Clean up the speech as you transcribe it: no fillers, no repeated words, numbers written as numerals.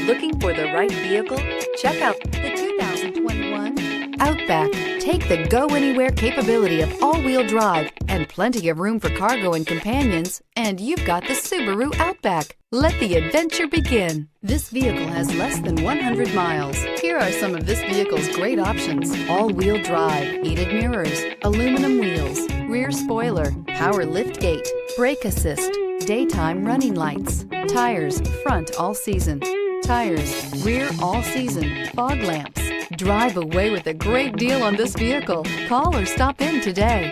Looking for the right vehicle? Check out the 2021 Outback. Take the go-anywhere capability of all-wheel drive and plenty of room for cargo and companions, and you've got the Subaru Outback. Let the adventure begin. This vehicle has less than 100 miles. Here are some of this vehicle's great options: all-wheel drive, heated mirrors, aluminum wheels, rear spoiler, power liftgate, brake assist, daytime running lights, tires front all season, tires rear all season, fog lamps. Drive away with a great deal on this vehicle. Call or stop in today.